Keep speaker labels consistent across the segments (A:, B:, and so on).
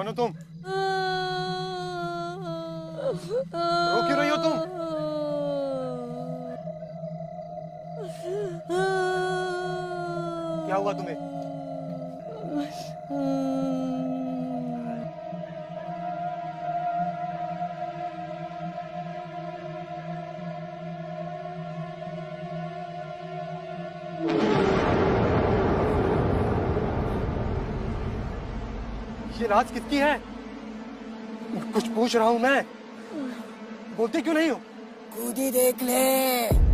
A: कौन हो तुम? रो क्यों रही हो तुम? क्या हुआ तुम्हें? ये राज किसकी है? कुछ पूछ रहा हूं मैं। बोलते क्यों नहीं हो?
B: खुद ही देख ले।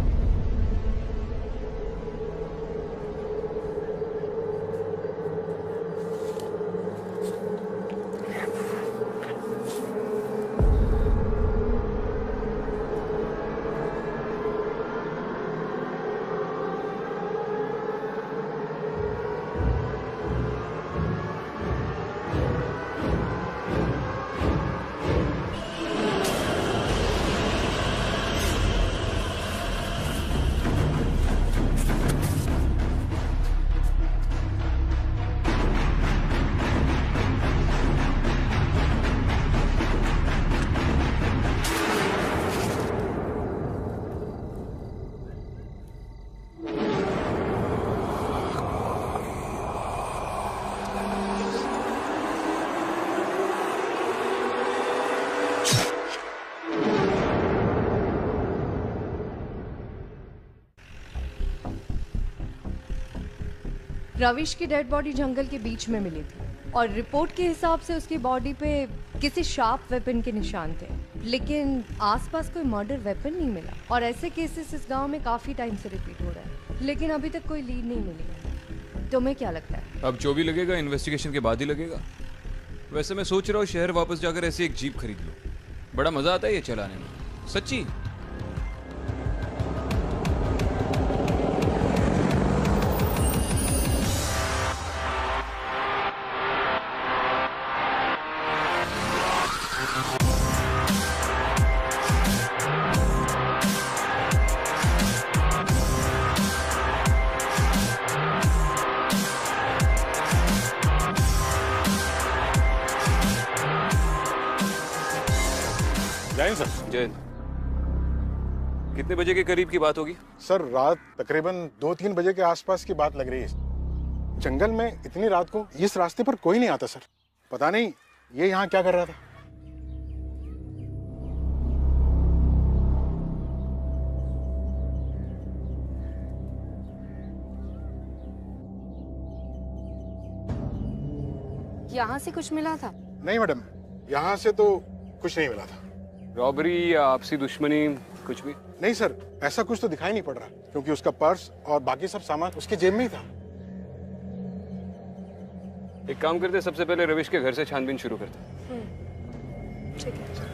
C: रविश की डेड बॉडी जंगल के बीच में मिली थी और रिपोर्ट के हिसाब से उसकी बॉडी पे किसी शार्प वेपन के निशान थे, लेकिन आसपास कोई मर्डर वेपन नहीं मिला। और ऐसे केसेस इस गांव में काफी टाइम से रिपीट हो रहा है, लेकिन अभी तक कोई लीड नहीं मिली। तुम्हें क्या लगता है?
D: अब जो भी लगेगा इन्वेस्टिगेशन के बाद ही लगेगा। वैसे मैं सोच रहा हूँ शहर वापस जाकर ऐसी एक जीप खरीद लो, बड़ा मजा आता है ये चलाने में, सच्ची।
A: जैन सर।
D: जैन, कितने बजे के करीब की बात होगी?
A: सर रात तकरीबन 2-3 बजे के आसपास की बात लग रही है। जंगल में इतनी रात को इस रास्ते पर कोई नहीं आता सर। पता नहीं ये यहाँ क्या कर रहा था।
E: यहाँ से कुछ मिला था?
A: नहीं मैडम, यहाँ से तो कुछ नहीं मिला था।
D: रॉबरी या आपसी दुश्मनी कुछ भी?
A: नहीं सर, ऐसा कुछ तो दिखाई नहीं पड़ रहा, क्योंकि उसका पर्स और बाकी सब सामान उसके जेब में ही था।
D: एक काम करते, सबसे पहले रविश के घर से छानबीन शुरू करते।
E: ठीक है।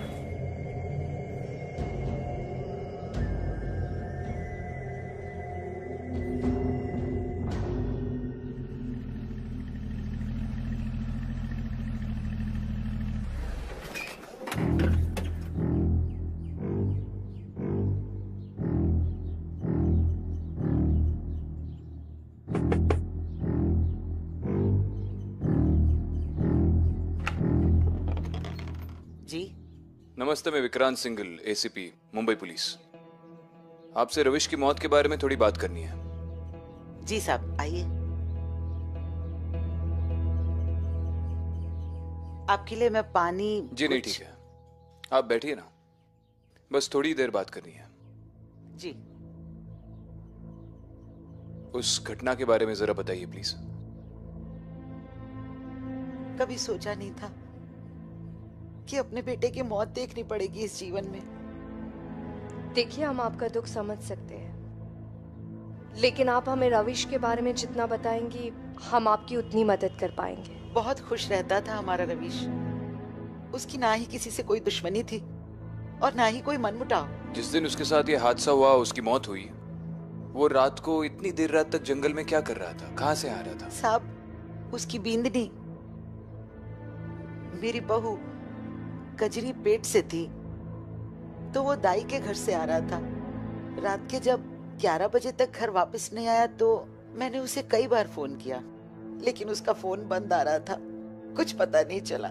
B: जी
D: नमस्ते, मैं विक्रांत सिंघल, एसीपी मुंबई पुलिस। आपसे रविश की मौत के बारे में थोड़ी बात करनी है।
B: जी साहब, आइए। आपके लिए मैं पानी।
D: जी नहीं, ठीक है, आप बैठिए ना, बस थोड़ी देर बात करनी है।
B: जी।
D: उस घटना के बारे में जरा बताइए प्लीज।
B: कभी सोचा नहीं था कि अपने बेटे की मौत देखनी पड़ेगी इस जीवन में।
C: देखिए, हम आपका दुख समझ सकते हैं, लेकिन आप हमें रविश के बारे में जितना बताएंगी हम आपकी उतनी मदद कर पाएंगे।
B: बहुत खुश रहता था हमारा रविश। उसकी ना ही किसी से कोई दुश्मनी थी और ना ही कोई मनमुटाव।
D: जिस दिन उसके साथ ये हादसा हुआ, उसकी मौत हुई, वो रात को इतनी देर रात तक जंगल में क्या कर रहा था, कहाँ से आ रहा था?
B: साहब, उसकी बींदनी, मेरी बहू कजरी पेट से थी, तो वो दाई के घर से आ रहा था। रात के जब 11 बजे तक घर वापस नहीं आया तो मैंने उसे कई बार फोन किया, लेकिन उसका फोन बंद आ रहा था। कुछ पता नहीं चला।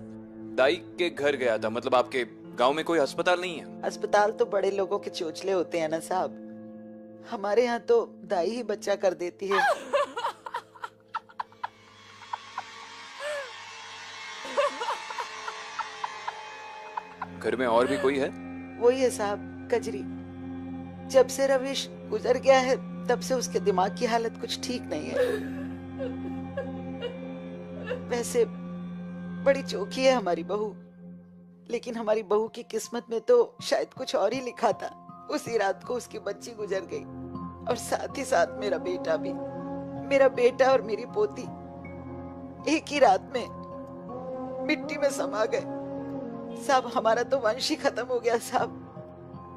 D: दाई के घर गया था, मतलब आपके गांव में कोई अस्पताल नहीं है?
B: अस्पताल तो बड़े लोगों के चोचले होते हैं ना साहब, हमारे यहाँ तो दाई ही बच्चा कर देती है।
D: घर में और भी कोई है?
B: वही है साहब, कजरी। जब से रविश गुजर गया है तब से उसके दिमाग की हालत कुछ ठीक नहीं है। वैसे बड़ी चौकी है हमारी बहू, लेकिन हमारी बहू की किस्मत में तो शायद कुछ और ही लिखा था। उसी रात को उसकी बच्ची गुजर गई और साथ ही साथ मेरा बेटा भी। मेरा बेटा और मेरी पोती एक ही रात में मिट्टी में समा गए। साहब हमारा तो वंश ही खत्म हो गया साहब।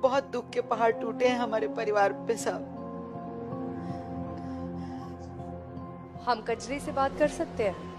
B: बहुत दुख के पहाड़ टूटे हैं हमारे परिवार पे साहब।
C: हम कजरी से बात कर सकते हैं?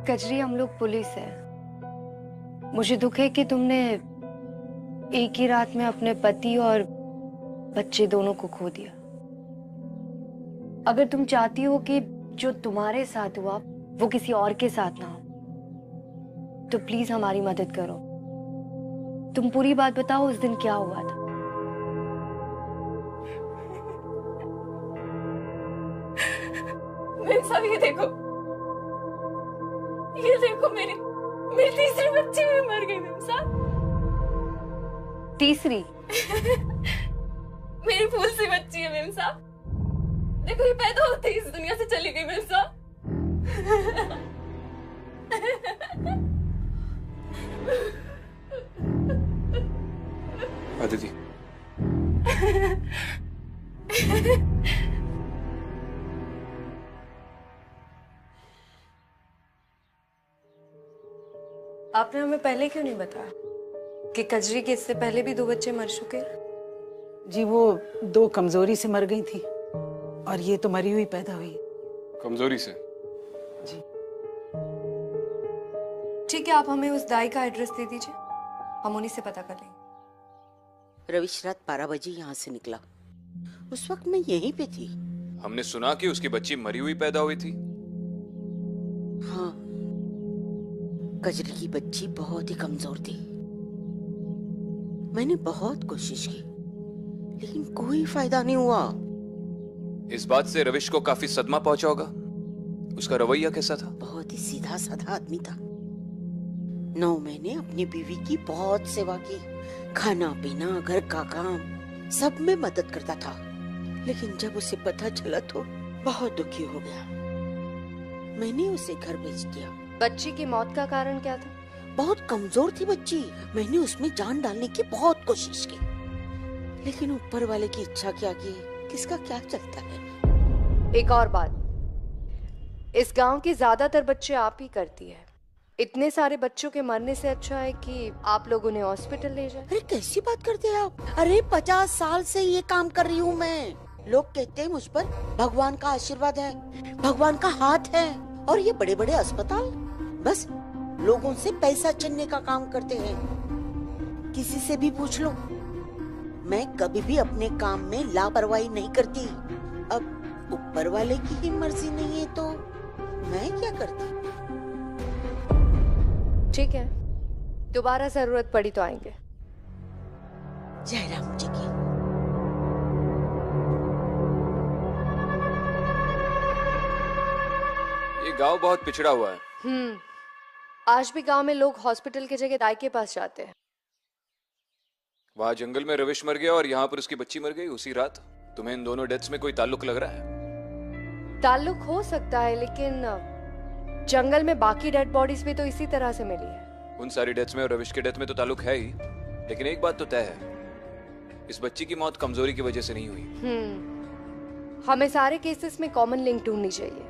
C: कजरी, हम लोग पुलिस है। मुझे दुख है कि तुमने एक ही रात में अपने पति और बच्चे दोनों को खो दिया। अगर तुम चाहती हो कि जो तुम्हारे साथ हुआ वो किसी और के साथ ना हो, तो प्लीज हमारी मदद करो। तुम पूरी बात बताओ, उस दिन क्या हुआ था?
E: मेरे साथ ये देखो मेरी तीसरी बच्ची भी मर गई मेरे साथ।
C: तीसरी?
E: मेरी फूल सी बच्ची है मेरे साथ। देखो ये पैदा होते ही इस दुनिया से चली गई मेरे साथ।
D: अदिति,
C: आपने हमें पहले क्यों नहीं बताया कि कजरी के इससे पहले भी 2 बच्चे मर चुके हैं?
F: जी वो 2 कमजोरी से मर गई थी और ये तो मरी हुई पैदा हुई।
D: कमजोरी से?
F: जी
C: ठीक है, आप हमें उस दाई का एड्रेस दे दीजिए, हम उन्हीं से पता कर लेंगे।
G: रविश रात 12 बजे यहाँ से निकला। उस वक्त मैं यहीं पे थी।
D: हमने सुना कि उसकी बच्ची मरी हुई पैदा हुई थी।
G: हाँ, कजरी की बच्ची बहुत ही कमजोर थी। मैंने बहुत कोशिश की लेकिन कोई फायदा नहीं हुआ।
D: इस बात से रविश को काफी सदमा पहुंचा होगा। उसका रवैया कैसा था?
G: बहुत ही सीधा साधा आदमी था। 9 महीने अपनी बीवी की बहुत सेवा की, खाना पीना घर का काम सब में मदद करता था। लेकिन जब उसे पता चला तो बहुत दुखी हो गया। मैंने उसे घर भेज दिया।
C: बच्ची की मौत का कारण क्या था?
G: बहुत कमजोर थी बच्ची। मैंने उसमें जान डालने की बहुत कोशिश की, लेकिन ऊपर वाले की इच्छा के आगे किसका क्या चलता है।
C: एक और बात, इस गांव की ज्यादातर बच्चे आप ही करती है। इतने सारे बच्चों के मरने से अच्छा है कि आप लोग उन्हें हॉस्पिटल ले जाएं।
G: अरे कैसी बात करते हैं आप? अरे 50 साल से ये काम कर रही हूँ मैं। लोग कहते हैं मुझ पर भगवान का आशीर्वाद है, भगवान का हाथ है। और ये बड़े बड़े अस्पताल बस लोगों से पैसा छीनने का काम करते हैं। किसी से भी पूछ लो, मैं कभी भी अपने काम में लापरवाही नहीं करती। अब ऊपर वाले की ही मर्जी नहीं है तो मैं क्या करती।
C: ठीक है, दोबारा जरूरत पड़ी तो आएंगे।
G: जयराम जी की।
D: ये गांव बहुत पिछड़ा हुआ है।
C: आज भी गांव में लोग हॉस्पिटल की जगह दाई के पास जाते हैं।
D: वहां जंगल में रविश मर गया और यहाँ पर उसकी बच्ची मर गई उसी रात। तुम्हें इन दोनों डेथ्स में कोई ताल्लुक लग रहा है?
C: ताल्लुक हो सकता है, लेकिन जंगल में बाकी डेड बॉडीज भी तो इसी तरह से मिली है।
D: उन सारी डेथ्स में और रविश के डेथ में तो ताल्लुक है ही, लेकिन एक बात तो तय है, इस बच्ची की मौत कमजोरी की वजह से नहीं हुई।
C: हमें सारे केसेस में कॉमन लिंक ढूंढनी चाहिए।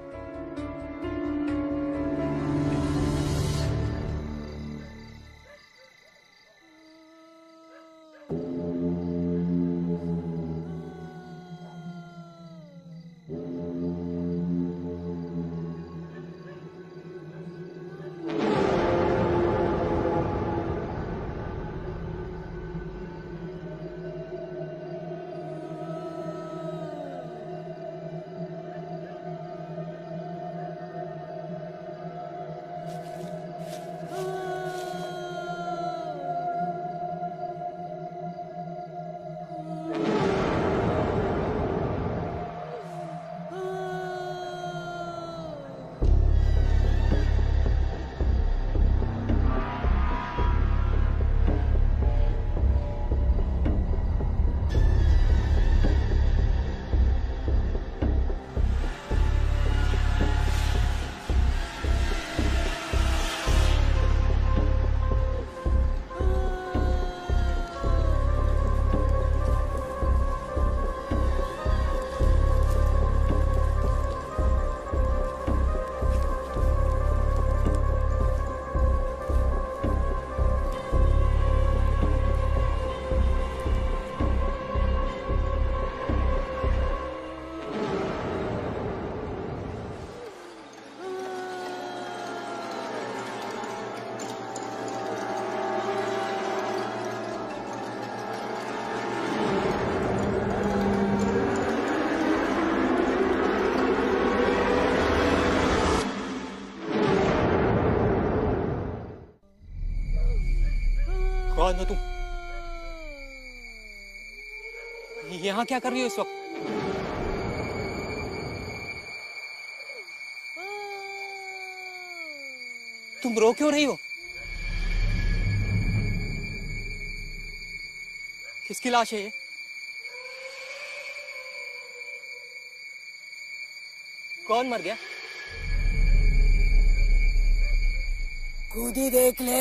H: कौन हो तुम? यहाँ क्या कर रही हो इस वक्त? तुम रो क्यों रही हो? किसकी लाश है ये? कौन मर गया? खुद ही देख ले।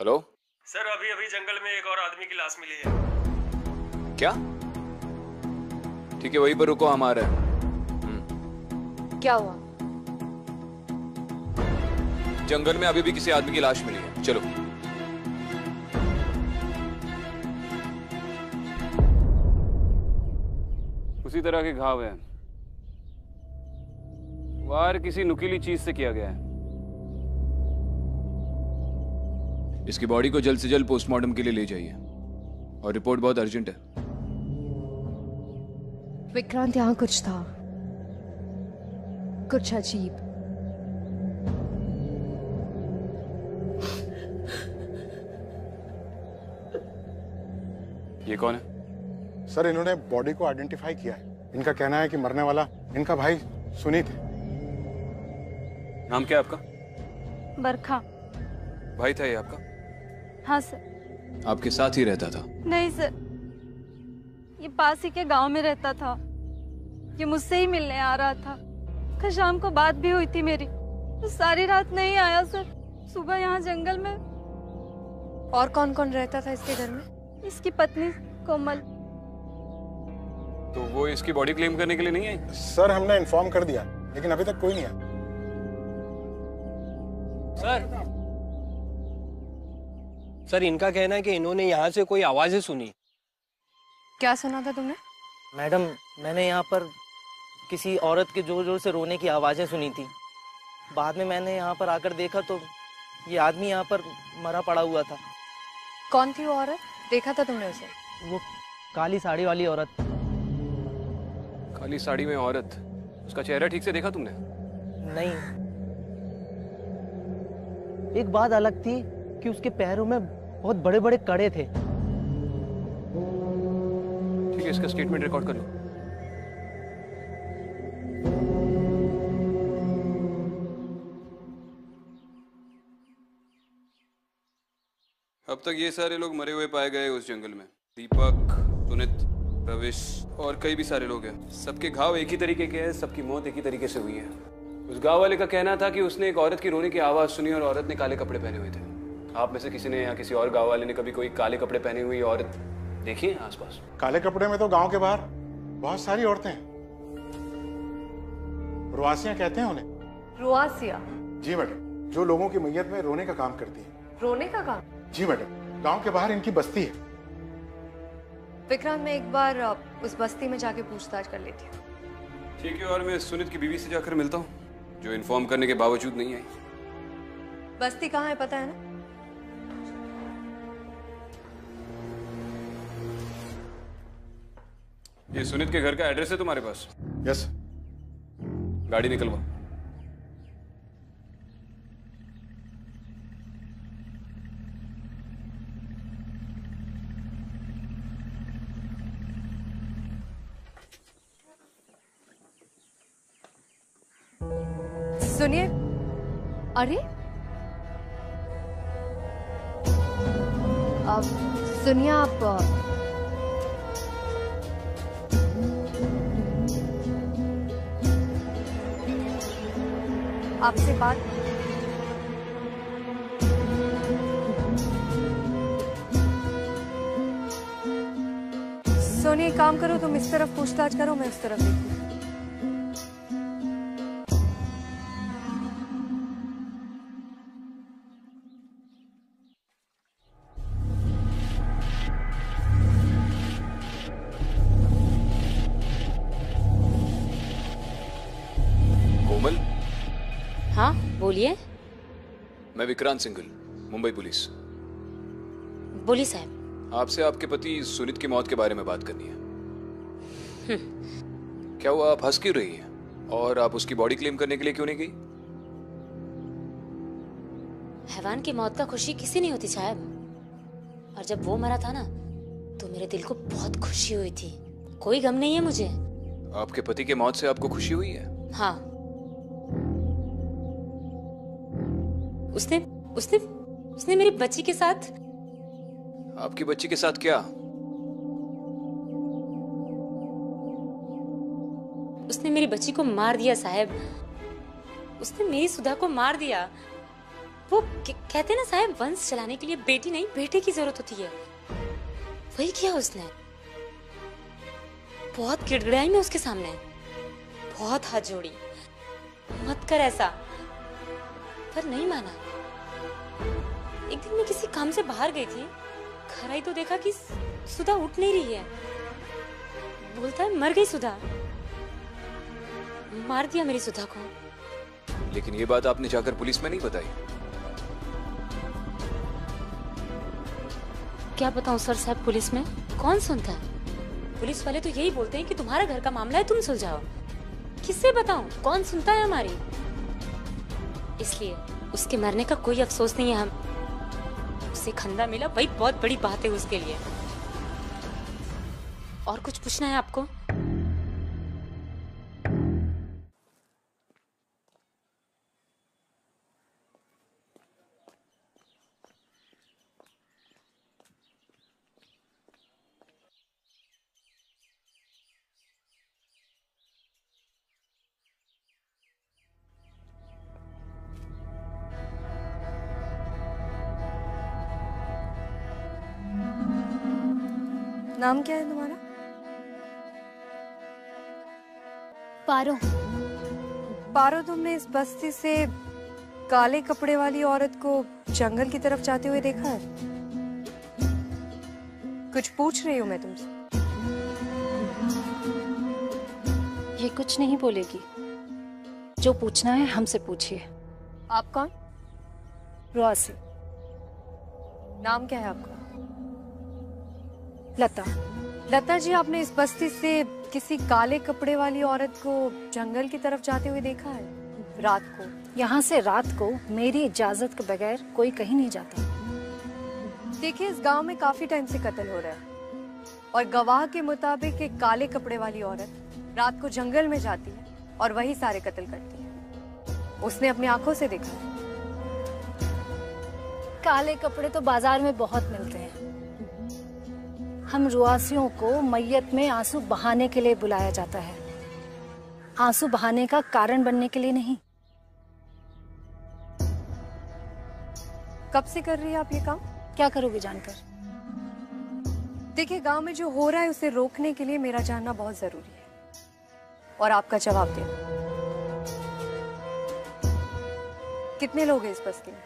D: हेलो
I: सर, अभी अभी जंगल में एक और आदमी की लाश मिली है।
D: क्या? ठीक है, वहीं पर रुको, हम आ रहे हैं।
C: क्या हुआ?
D: जंगल में अभी भी किसी आदमी की लाश मिली है, चलो।
J: उसी तरह के घाव हैं। वार किसी नुकीली चीज से किया गया है।
D: इसकी बॉडी को जल्द से जल्द पोस्टमार्टम के लिए ले जाइए, और रिपोर्ट बहुत अर्जेंट है।
C: विक्रांत, यहाँ कुछ था, कुछ अजीब।
J: ये कौन है?
A: सर, इन्होंने बॉडी को आइडेंटिफाई किया है। इनका कहना है कि मरने वाला इनका भाई सुनीत है।
J: नाम क्या है आपका?
K: बरखा।
J: भाई था ये आपका?
K: हाँ सर।
D: आपके साथ ही रहता था?
K: नहीं सर, ये पास ही के गांव में रहता था। ये मुझसे ही मिलने आ रहा था। कल शाम को बात भी हुई थी मेरी, तो सारी रात नहीं आया सर। सुबह यहाँ जंगल में।
C: और कौन कौन रहता था इसके घर में?
K: इसकी पत्नी कोमल।
J: तो वो इसकी बॉडी क्लेम करने के लिए नहीं आई?
A: सर हमने इन्फॉर्म कर दिया, लेकिन अभी तक कोई नहीं आया।
H: सर इनका कहना है कि इन्होंने यहाँ से कोई आवाजें सुनी।
C: क्या सुना था तुमने?
L: मैडम, मैंने यहाँ पर किसी औरत के जोर जोर से रोने की आवाजें सुनी थी। बाद में मैंने यहाँ पर आकर देखा तो ये आदमी यहाँ पर मरा पड़ा हुआ था।
C: कौन थी वो औरत? देखा था तुमने उसे?
L: वो काली साड़ी वाली औरत।
J: काली साड़ी में औरत? उसका चेहरा ठीक से देखा तुमने?
L: नहीं। एक बात अलग थी कि उसके पैरों में बहुत बड़े बड़े कड़े थे।
J: ठीक है, इसका स्टेटमेंट रिकॉर्ड कर लो। अब तक ये सारे लोग मरे हुए पाए गए उस जंगल में। दीपक, सुनित, रविश और कई भी सारे लोग हैं। सबके घाव एक ही तरीके के हैं, सबकी मौत एक ही तरीके से हुई है। उस गांव वाले का कहना था कि उसने एक औरत की रोने की आवाज सुनी और औरत ने काले कपड़े पहने हुए थे। आप में से किसी ने या किसी और गांव वाले ने कभी कोई काले कपड़े पहने हुई औरत देखी है आसपास?
A: काले कपड़े में तो गांव के बाहर बहुत सारी औरतें हैं। रुआसियां कहते हैं उन्हें।
C: रुआसिया?
A: जी मैडम, जो लोगों की मैयत में रोने का काम करती है।
C: रोने का काम?
A: जी मैडम, गांव के बाहर इनकी बस्ती है।
C: विक्रांत, मैं एक बार उस बस्ती में जाके पूछताछ कर लेती हूँ।
J: ठीक है, और मैं सुनित की बीवी से जाकर मिलता हूँ, जो इन्फॉर्म करने के बावजूद नहीं आई।
C: बस्ती कहाँ है पता है ना?
J: ये सुनित के घर का एड्रेस है तुम्हारे पास?
A: यस।
J: गाड़ी निकलवा।
C: सुनिए। अरे अब सुनिए, आप आपसे बात। सोनी, काम करो, तुम इस तरफ पूछताछ करो, मैं उस तरफ देखती हूँ।
J: कोमल?
M: हाँ बोलिए।
J: मैं विक्रांत सिंघल, मुंबई पुलिस।
M: बोलिए साहब।
J: आपसे आपके पति सुनित की मौत के बारे में बात करनी है। क्या हुआ, आप हंस क्यों रही हैं? और आप उसकी बॉडी क्लेम करने के लिए क्यों नहीं गई?
M: हैवान की मौत का खुशी किसी नहीं होती साहब, और जब वो मरा था ना तो मेरे दिल को बहुत खुशी हुई थी। कोई गम नहीं है मुझे।
J: आपके पति के मौत से आपको खुशी हुई है?
M: हाँ। उसने उसने उसने मेरी बच्ची के साथ।
J: आपकी बच्ची के साथ क्या?
M: उसने मेरी बच्ची को मार दिया साहब। उसने मेरी सुधा को मार दिया। वो कहते ना साहब, वंश चलाने के लिए बेटी नहीं बेटे की जरूरत होती है। वही किया उसने। बहुत गिड़गिड़ाई मैं उसके सामने, बहुत हाथ जोड़ी, मत कर ऐसा, पर नहीं माना। एक दिन मैं किसी काम से बाहर गई थी, घर आई तो देखा कि सुधा उठ नहीं रही है। बोलता है मर गई सुधा। मार दिया मेरी सुधा को।
J: लेकिन ये बात आपने जाकर पुलिस में नहीं बताई?
M: क्या बताऊं सर साहब, पुलिस में कौन सुनता है? पुलिस वाले तो यही बोलते हैं कि तुम्हारा घर का मामला है, तुम सुलझाओ। किससे बताऊं, कौन सुनता है हमारी? इसलिए उसके मरने का कोई अफसोस नहीं है। हम उसे खंदा मिला, वही बहुत बड़ी बात है उसके लिए। और कुछ पूछना है आपको?
C: नाम क्या है तुम्हारा?
M: पारो।
C: पारो, तुमने इस बस्ती से काले कपड़े वाली औरत को जंगल की तरफ जाते हुए देखा है? कुछ पूछ रही हूँ मैं तुमसे।
N: ये कुछ नहीं बोलेगी। जो पूछना है हमसे पूछिए।
C: आप कौन?
N: रुआसी।
C: नाम क्या है आपका?
N: लता।
C: लता जी, आपने इस बस्ती से किसी काले कपड़े वाली औरत को जंगल की तरफ जाते हुए देखा है रात को?
N: यहाँ से रात को मेरी इजाजत के बगैर कोई कहीं नहीं जाता।
C: देखिए, इस गांव में काफी टाइम से कत्ल हो रहा है और गवाह के मुताबिक एक काले कपड़े वाली औरत रात को जंगल में जाती है और वही सारे कत्ल करती है। उसने अपनी आंखों से देखा है।
N: काले कपड़े तो बाजार में बहुत मिलते हैं। हम रुआसियों को मैयत में आंसू बहाने के लिए बुलाया जाता है, आंसू बहाने का कारण बनने के लिए नहीं।
C: कब से कर रही है आप ये काम?
N: क्या करोगे जानकर?
C: देखिए, गांव में जो हो रहा है उसे रोकने के लिए मेरा जानना बहुत जरूरी है और आपका जवाब देना। कितने लोग हैं इस बस्ती में?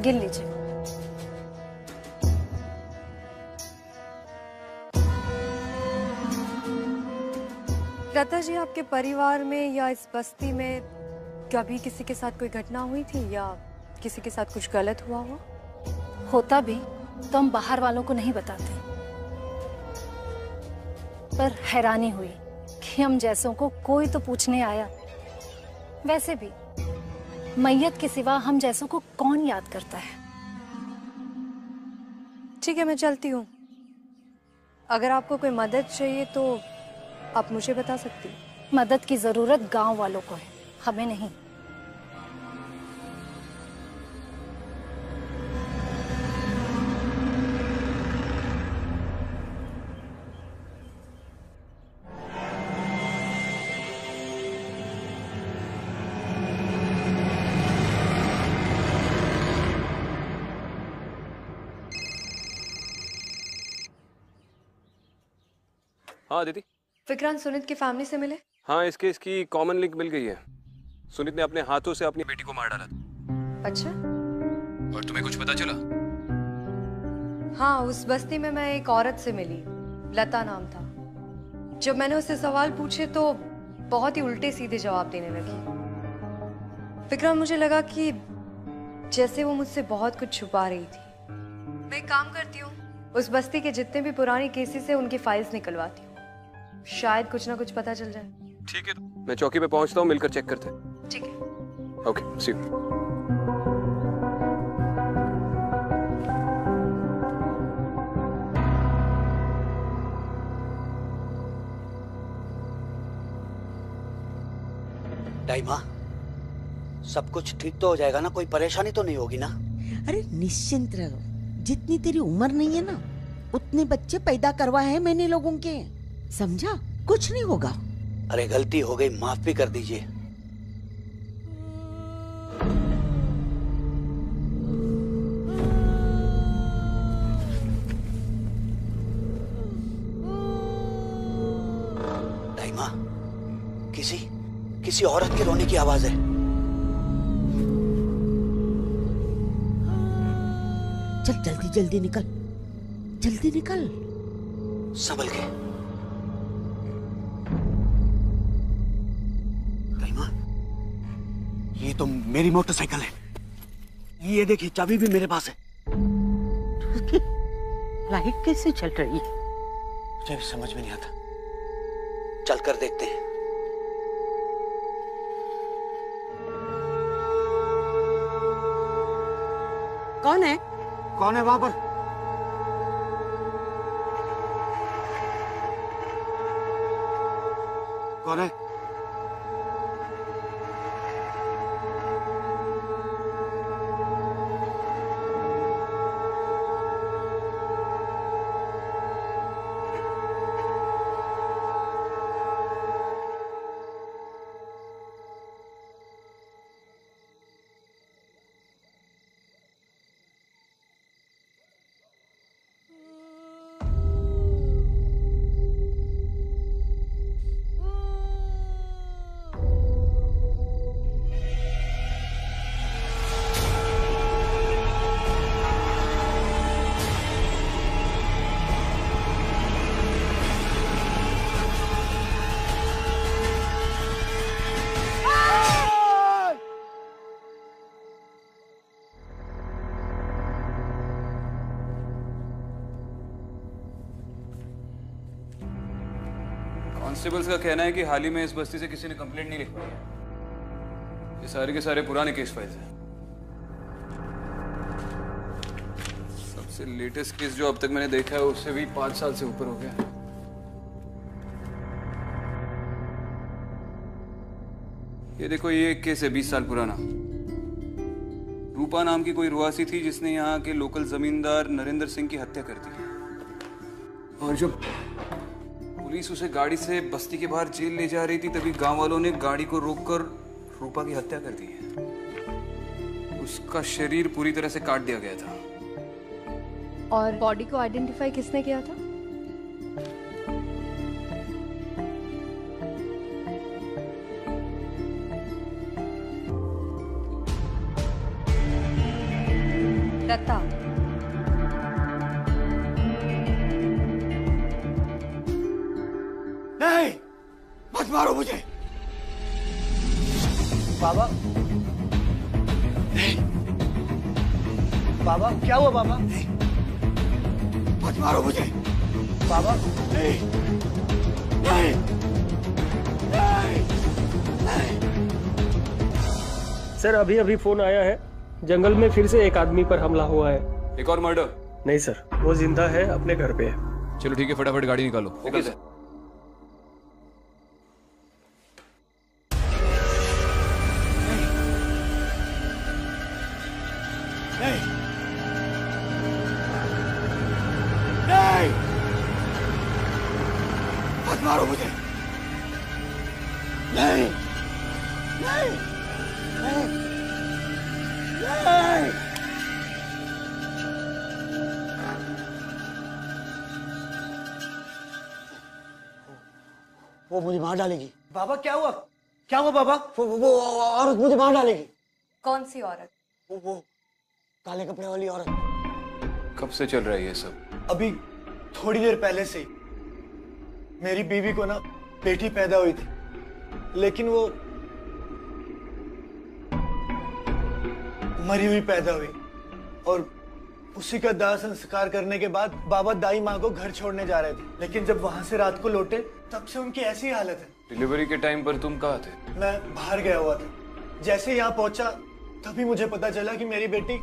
N: गिन लीजिए।
C: लता जी, आपके परिवार में या इस बस्ती में कभी किसी के साथ कोई घटना हुई थी या किसी के साथ कुछ गलत हुआ हो?
N: होता भी तो हम बाहर वालों को नहीं बताते, पर हैरानी हुई कि हम जैसों को कोई तो पूछने आया। वैसे भी मैयत के सिवा हम जैसों को कौन याद करता है।
C: ठीक है, मैं चलती हूँ। अगर आपको कोई मदद चाहिए तो आप मुझे बता सकती हैं।
N: मदद की जरूरत गांव वालों को है, हमें नहीं।
J: हाँ दीदी।
C: विक्रांत सुनीत की फैमिली से मिले?
J: हाँ, इस केस की कॉमन लिंक मिल गई है। सुनीत ने अपने हाथों से अपनी बेटी को मार डाला था।
C: अच्छा।
D: और तुम्हें कुछ पता चला?
C: हाँ, उस बस्ती में मैं एक औरत से मिली, लता नाम था। जब मैंने उससे सवाल पूछे तो बहुत ही उल्टे सीधे जवाब देने लगी। विक्रांत, मुझे लगा कि जैसे वो मुझसे बहुत कुछ छुपा रही थी। मैं एक काम करती हूँ, उस बस्ती के जितने भी पुराने केसेस है उनकी फाइल्स निकलवाती हूँ, शायद कुछ ना कुछ पता चल जाए।
J: ठीक है, मैं चौकी पे पहुंचता हूँ, मिलकर चेक करते हैं।
C: ठीक है।
J: Okay, C you.
O: डाइमा, सब कुछ ठीक तो हो जाएगा ना? कोई परेशानी तो नहीं होगी ना?
G: अरे निश्चिंत रहो, जितनी तेरी उम्र नहीं है ना उतने बच्चे पैदा करवाए हैं मैंने लोगों के, समझा? कुछ नहीं होगा।
O: अरे गलती हो गई, माफ भी कर दीजिए। डाइमा, किसी औरत के रोने की आवाज है।
G: चल जल्दी जल्दी निकल, जल्दी निकल।
O: संभल के। डाइमा, ये तो मेरी मोटरसाइकिल है। ये देखिए, चाबी भी मेरे पास है।
G: लाइट कैसे चल रही है?
O: मुझे भी समझ में नहीं आता। चल कर देखते हैं।
G: कौन है?
O: कौन है वहां पर? कौन है?
J: कांस्टेबल्स का कहना है कि हाल ही में इस बस्ती से किसी ने कंप्लेंट नहीं लिखवाई है। ये सारे के सारे पुराने केस फाइल्स हैं। सबसे लेटेस्ट केस जो अब तक मैंने देखा है उससे भी 5 साल से ऊपर हो गया है। ये देखो, ये एक केस है 20 साल पुराना। रूपा नाम की कोई रुआसी थी जिसने यहाँ के लोकल जमींदार नरेंद्र सिंह की हत्या कर दी। और जब पुलिस उसे गाड़ी से बस्ती के बाहर जेल ले जा रही थी तभी गांव वालों ने गाड़ी को रोककर रूपा की हत्या कर दी है। उसका शरीर पूरी तरह से काट दिया गया था।
C: और बॉडी को आइडेंटिफाई किसने किया था? दत्ता।
O: नहीं, मत मारो मुझे।
H: बाबा,
O: नहीं।
H: बाबा क्या हुआ बाबा?
O: नहीं, मत मारो मुझे।
H: बाबा
O: नहीं, नहीं, नहीं, नहीं।
I: सर अभी अभी फोन आया है, जंगल में फिर से एक आदमी पर हमला हुआ है।
J: एक और मर्डर?
I: नहीं सर, वो जिंदा है, अपने घर पे है।
D: चलो ठीक है, फटाफट गाड़ी निकालो।
J: Okay sir.
O: नहीं, नहीं, मत मारो मुझे। नहीं, नहीं, नहीं, नहीं। वो मुझे मार डालेगी।
H: बाबा क्या हुआ? क्या हुआ बाबा?
O: वो औरत मुझे मार डालेगी।
C: कौन सी औरत?
O: वो काले कपड़े वाली औरत।
J: कब से चल रहा है ये सब?
H: अभी थोड़ी देर पहले से ही। मेरी बीवी को ना बेटी पैदा हुई थी, लेकिन वो मरी हुई पैदा हुई और उसी का दाह संस्कार करने के बाद बाबा दाई माँ को घर छोड़ने जा रहे थे, लेकिन जब वहां से रात को लौटे तब से उनकी ऐसी हालत है।
J: डिलीवरी के टाइम पर तुम कहाँ थे?
H: मैं बाहर गया हुआ था। जैसे यहाँ पहुंचा तभी मुझे पता चला कि मेरी बेटी।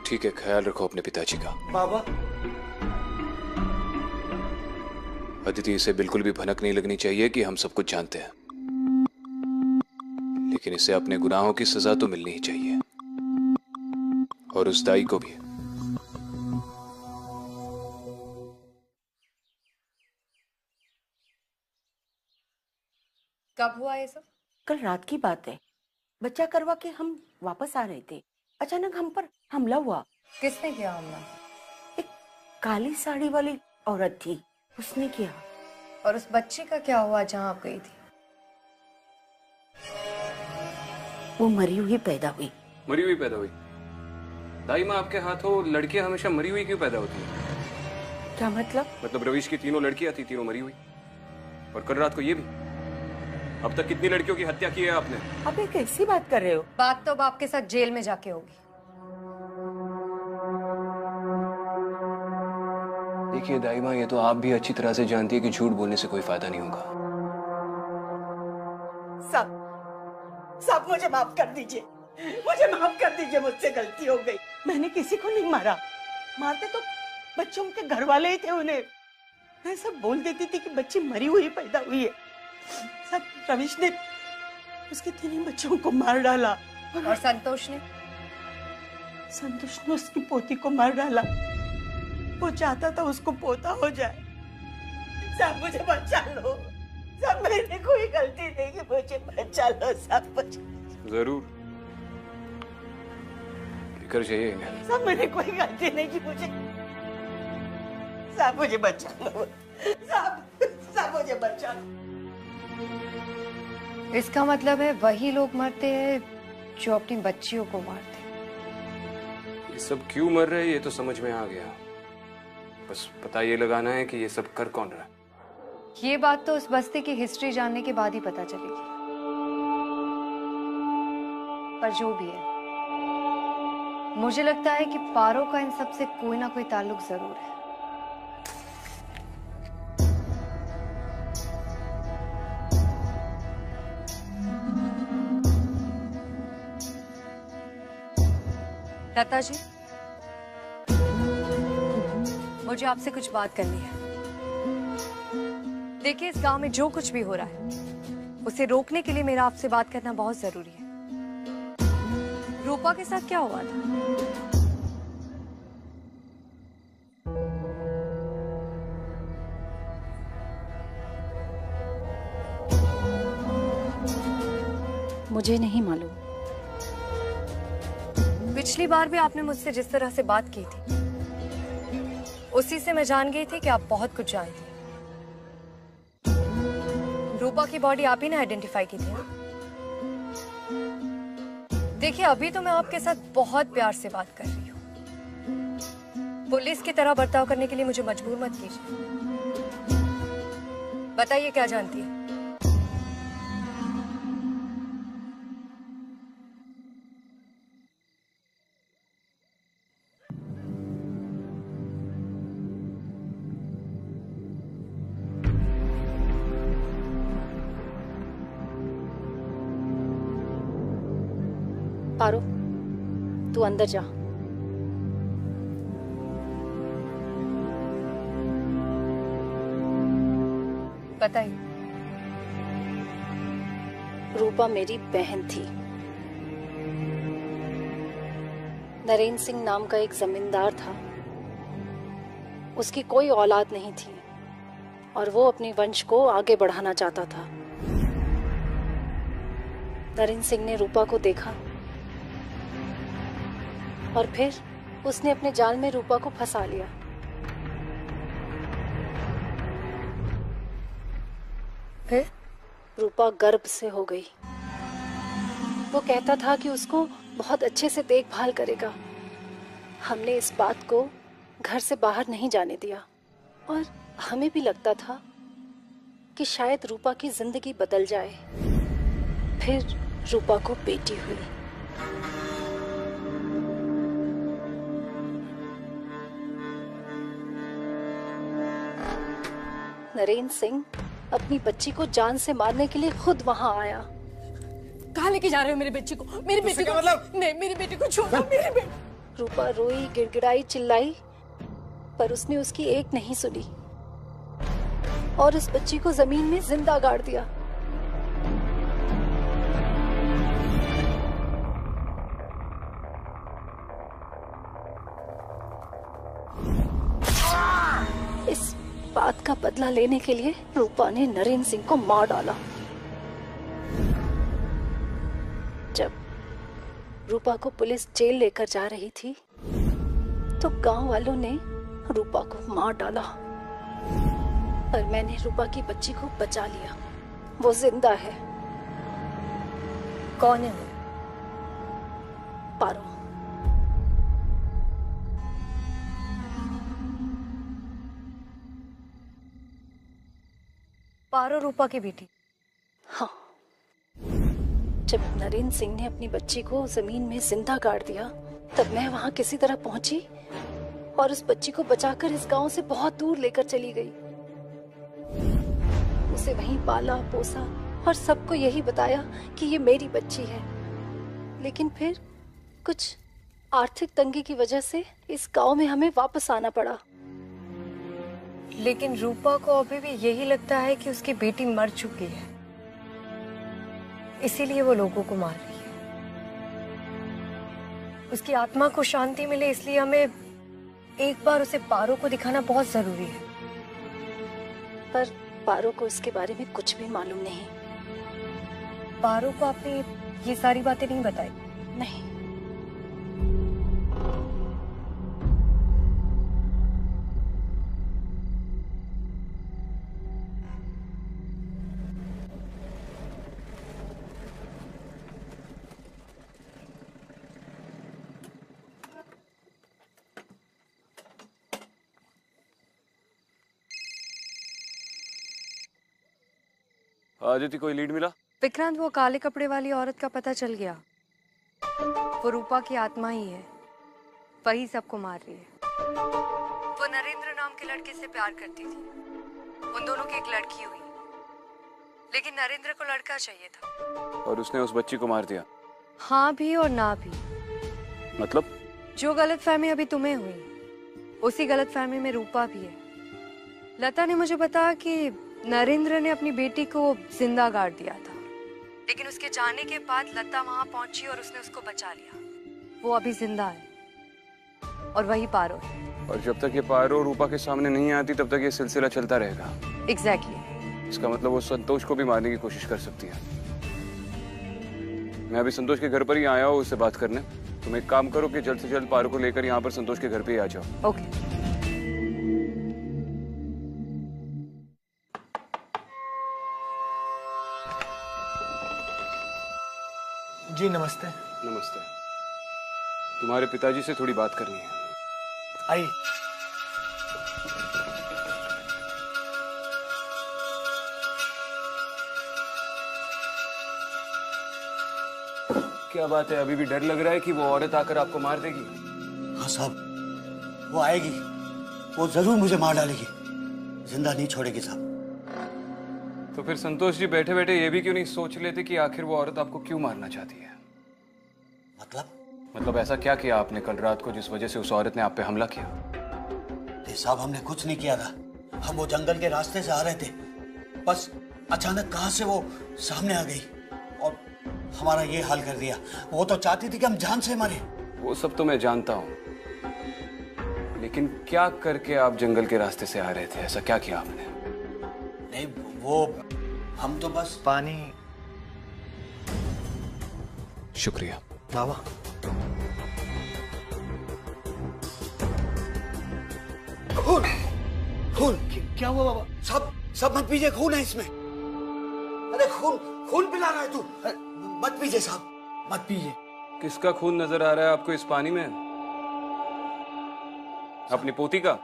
J: ठीक है, ख्याल रखो अपने पिताजी का।
H: बाबा
J: अदिति, इसे बिल्कुल भी भनक नहीं लगनी चाहिए कि हम सब कुछ जानते हैं, लेकिन इसे अपने गुनाहों की सजा तो मिलनी ही चाहिए, और उस दाई को भी।
C: कब हुआ ये सब?
G: कल रात की बात है। बच्चा करवा के हम वापस आ रहे थे, अचानक हम पर हमला हुआ।
C: किसने किया हमला?
G: एक काली साड़ी वाली औरत थी, उसने किया।
C: और उस बच्चे का क्या हुआ जहां आप गई थी?
G: वो मरी हुई पैदा हुई।
J: मरी हुई पैदा हुई? दाई माँ, आपके हाथों लड़कियां हमेशा मरी हुई क्यों पैदा होती हैं?
G: क्या मतलब?
J: मतलब रवीश की तीनों लड़कियां थी, तीनों मरी हुई, और कल रात को ये भी। अब तक कितनी लड़कियों की हत्या की है आपने?
G: अब ये कैसी बात कर रहे हो?
C: बात तो अब आपके साथ जेल में जाके होगी।
J: देखिए दाई माँ, ये तो आप भी अच्छी तरह से जानती है कि झूठ बोलने से कोई फायदा नहीं होगा।
G: साहब मुझे माफ कर दीजिए, मुझे माफ कर दीजिए, मुझसे गलती हो गई। मैंने किसी को नहीं मारा, मारते तो बच्चों के घर वाले ही थे। उन्हें मैं सब बोल देती थी कि बच्ची मरी हुई पैदा हुई है। सब रवीश ने उसके 3 बच्चों को मार डाला।
C: और संतोष ने?
G: संतोष ने उसकी पोती को मार डाला। वो चाहता था उसको पोता हो जाए। साहब मुझे बचा लो, साहब मैंने कोई गलती नहीं की, मुझे बचा लो साहब,
J: जरूर लेकर जाइए।
G: साहब मैंने कोई गलती नहीं की, मुझे साहब मुझे बचा लो, साहब मुझे बचा लो।
C: इसका मतलब है वही लोग मरते हैं जो अपनी बच्चियों को मारते हैं।
J: ये सब क्यों मर रहे हैं ये तो समझ में आ गया, बस पता ये लगाना है कि ये सब कर कौन रहा है।
C: ये बात तो उस बस्ती की हिस्ट्री जानने के बाद ही पता चलेगी। पर जो भी है, मुझे लगता है कि पारो का इन सब से कोई ना कोई ताल्लुक जरूर है। लता जी, मुझे आपसे कुछ बात करनी है। देखिए, इस गांव में जो कुछ भी हो रहा है उसे रोकने के लिए मेरा आपसे बात करना बहुत जरूरी है। रूपा के साथ क्या हुआ था?
N: मुझे नहीं मालूम।
C: पिछली बार भी आपने मुझसे जिस तरह से बात की थी उसी से मैं जान गई थी कि आप बहुत कुछ जानती हैं। रूपा की बॉडी आप ही ने आइडेंटिफाई की थी ना? देखिए, अभी तो मैं आपके साथ बहुत प्यार से बात कर रही हूँ। पुलिस की तरह बर्ताव करने के लिए मुझे मजबूर मत कीजिए। बताइए, क्या जानती है?
N: पारो, तू अंदर जा।
C: बताइए।
N: रूपा मेरी बहन थी। नरेंद्र सिंह नाम का एक जमींदार था। उसकी कोई औलाद नहीं थी और वो अपने वंश को आगे बढ़ाना चाहता था। नरेंद्र सिंह ने रूपा को देखा और फिर उसने अपने जाल में रूपा को फंसा लिया।
C: फिर
N: रूपा गर्भ से हो गई। वो कहता था कि उसको बहुत अच्छे से देखभाल करेगा। हमने इस बात को घर से बाहर नहीं जाने दिया और हमें भी लगता था कि शायद रूपा की जिंदगी बदल जाए। फिर रूपा को बेटी हुई। नरेंद्र सिंह अपनी बच्ची को जान से मारने के लिए खुद वहां आया।
P: कहाँ लेके जा रहे हो मेरी बच्ची को? मेरी बेटी को मतलब? नहीं, मेरी बेटी को छोड़ो। मेरी बेटी।
N: रूपा रोई, गिड़गिड़ाई, चिल्लाई, पर उसने उसकी एक नहीं सुनी और उस बच्ची को जमीन में जिंदा गाड़ दिया। इस बात का बदला लेने के लिए रूपा ने नरेंद्र सिंह को मार डाला। जब रूपा को पुलिस जेल लेकर जा रही थी तो गांव वालों ने रूपा को मार डाला, पर मैंने रूपा की बच्ची को बचा लिया। वो जिंदा है।
C: कौन है वो?
N: पारो।
C: पारो रूपा की बेटी?
N: हाँ। जब नरेंद्र सिंह ने अपनी बच्ची को जमीन में जिंदा गाड़ दिया तब मैं वहां किसी तरह पहुंची और उस बच्ची को बचाकर इस गांव से बहुत दूर लेकर चली गई। उसे वहीं पाला पोसा और सबको यही बताया कि ये मेरी बच्ची है। लेकिन फिर कुछ आर्थिक तंगी की वजह से इस गांव में हमें वापस आना पड़ा।
C: लेकिन रूपा को अभी भी यही लगता है कि उसकी बेटी मर चुकी है, इसीलिए वो लोगों को मार रही है। उसकी आत्मा को शांति मिले इसलिए हमें एक बार उसे पारो को दिखाना बहुत जरूरी है।
N: पर पारो को इसके बारे में कुछ भी मालूम नहीं।
C: पारो को आपने ये सारी बातें नहीं बताई?
N: नहीं।
J: आदित्य, कोई लीड मिला?
C: विक्रांत, वो काले कपड़े वाली औरत का पता चल गया। वो रूपा की आत्मा ही है, वही सबको मार रही है। वो नरेंद्र नाम के लड़के से प्यार करती थी। उन दोनों की एक लड़की हुई, लेकिन नरेंद्र को लड़का चाहिए था
J: और उसने उस बच्ची को मार दिया।
C: हाँ भी और ना भी।
J: मतलब?
C: जो गलतफहमी अभी तुम्हें हुई, उसी गलतफहमी में रूपा भी है। लता ने मुझे बताया कि नरेंद्र ने अपनी बेटी को जिंदा गाड़ दिया था, लेकिन उसके जाने के बाद लता वहां पहुंची और उसने उसको बचा लिया। वो अभी जिंदा है और वही पारो है।
J: और जब तक ये पारो रूपा के सामने नहीं आती तब तक ये सिलसिला चलता रहेगा।
C: एग्जैक्टली।
J: इसका मतलब वो संतोष को भी मारने की कोशिश कर सकती है। मैं अभी संतोष के घर पर ही आया हूँ उससे बात करने। तुम एक काम करो कि जल्द से जल्द पारो को लेकर यहाँ पर संतोष के घर पे ही आ जाओ।
C: ओके।
H: जी नमस्ते।
J: नमस्ते। तुम्हारे पिताजी से थोड़ी बात करनी है।
H: आइए।
J: क्या बात है, अभी भी डर लग रहा है कि वो औरत आकर आपको मार देगी?
O: हाँ साहब, वो आएगी, वो जरूर मुझे मार डालेगी, जिंदा नहीं छोड़ेगी साहब।
J: तो फिर संतोष जी बैठे बैठे ये भी क्यों नहीं सोच लेते कि आखिर वो औरत आपको क्यों मारना चाहती है? मतलब ऐसा क्या किया आपने कल रात को जिस वजह से उस औरत ने आप पे हमला किया?
O: साहब हमने कुछ नहीं किया था, हम वो जंगल के रास्ते से आ रहे थे, बस अचानक कहां से वो सामने आ गई और हमारा ये हाल कर दिया। वो तो चाहती थी कि हम जान से मारे।
J: वो सब तो मैं जानता हूँ, लेकिन क्या करके आप जंगल के रास्ते से आ रहे थे? ऐसा क्या किया आपने?
O: नहीं वो हम तो बस
H: पानी।
J: शुक्रिया
H: बाबा।
O: खून खून क्या हुआ बाबा? सब मत पीजिए, खून है इसमें। अरे खून पिला रहा है तू, मत पीजिए साहब, मत पीजिए।
J: किसका खून नजर आ रहा है आपको इस पानी में? अपनी पोती का?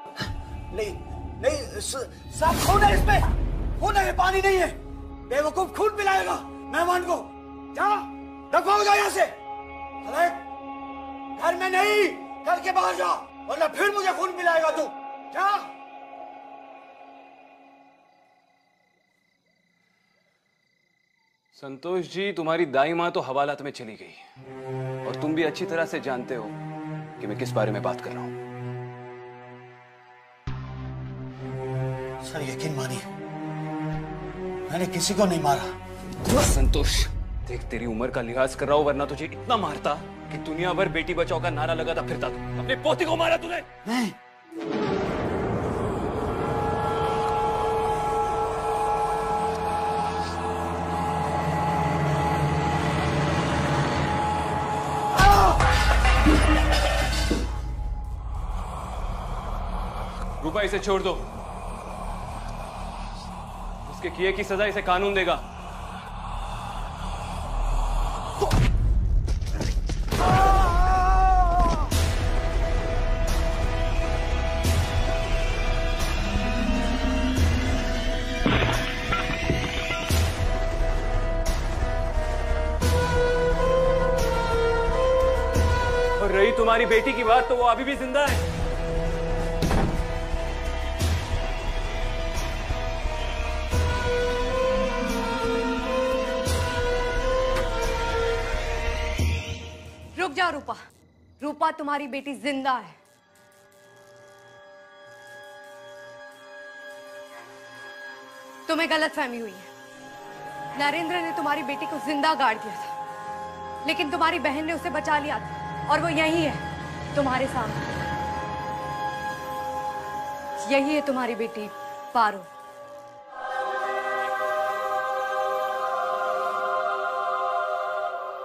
O: नहीं साहब, खून है इसमें, खून है, पानी नहीं है। बेवकूफ, खून पिलाएगा मेहमान को। जा दफा हो जाओ यहाँ से। अरे घर में नहीं, घर के बाहर जा, वरना फिर मुझे खून पिलाएगा तू। जा।
J: संतोष जी, तुम्हारी दाई माँ तो हवालात में चली गई और तुम भी अच्छी तरह से जानते हो कि मैं किस बारे में बात कर रहा हूं।
O: सर यकीन मानिए, मैंने किसी को नहीं मारा।
J: संतोष देख, तेरी उम्र का लिहाज कर रहा हूं, वरना तुझे इतना मारता कि दुनिया भर बेटी बचाओ का नारा लगाता फिरता। तू अपने पोती को मारा तूने।
O: नहीं।
J: रूपा, इसे छोड़ दो। उसके किए की सजा इसे कानून देगा। और रही तुम्हारी बेटी की बात, तो वो अभी भी जिंदा है।
C: रुक जा रूपा। रूपा, तुम्हारी बेटी जिंदा है। तुम्हें गलतफहमी हुई है। नरेंद्र ने तुम्हारी बेटी को जिंदा गाड़ दिया था, लेकिन तुम्हारी बहन ने उसे बचा लिया था और वो यही है तुम्हारे सामने। यही है तुम्हारी बेटी पारो।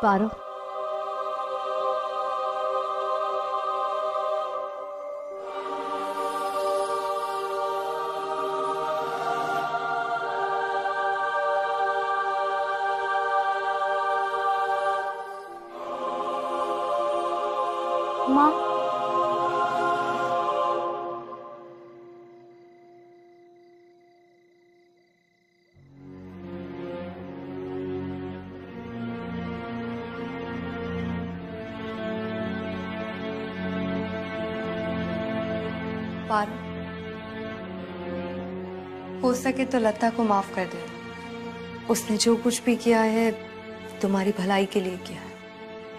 C: पारो,
N: माँ,
C: पारो, हो सके तो लता को माफ कर दे। उसने जो कुछ भी किया है तुम्हारी भलाई के लिए किया है।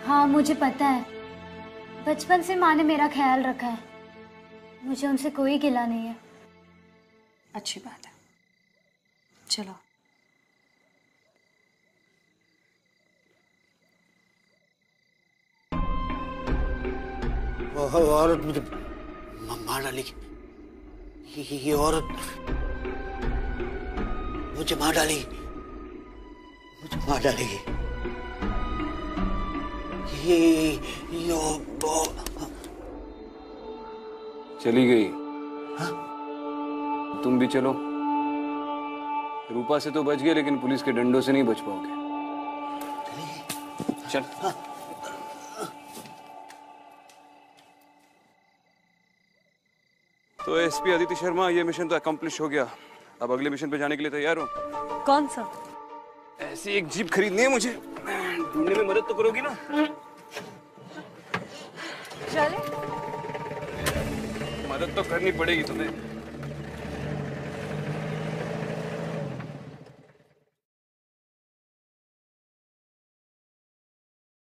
N: हाँ मुझे पता है, बचपन से माँ ने मेरा ख्याल रखा है, मुझे उनसे कोई गिला नहीं है।
P: अच्छी बात है, चलो।
O: वो औरत मुझे मार डालेगी, ये औरत मुझे मार डालेगी, मुझे मार डालेगी।
J: चली गई। तुम भी चलो। रूपा से तो बच गए, लेकिन पुलिस के डंडों से नहीं बच पाओगे। चल। तो एसपी अदिति शर्मा, ये मिशन तो अकम्प्लिश हो गया। अब अगले मिशन पे जाने के लिए तैयार हो?
P: कौन सा?
J: ऐसी एक जीप खरीदनी है मुझे। ढूंढने में मदद तो करोगी ना?
P: चले।
J: मदद तो करनी पड़ेगी तुम्हें।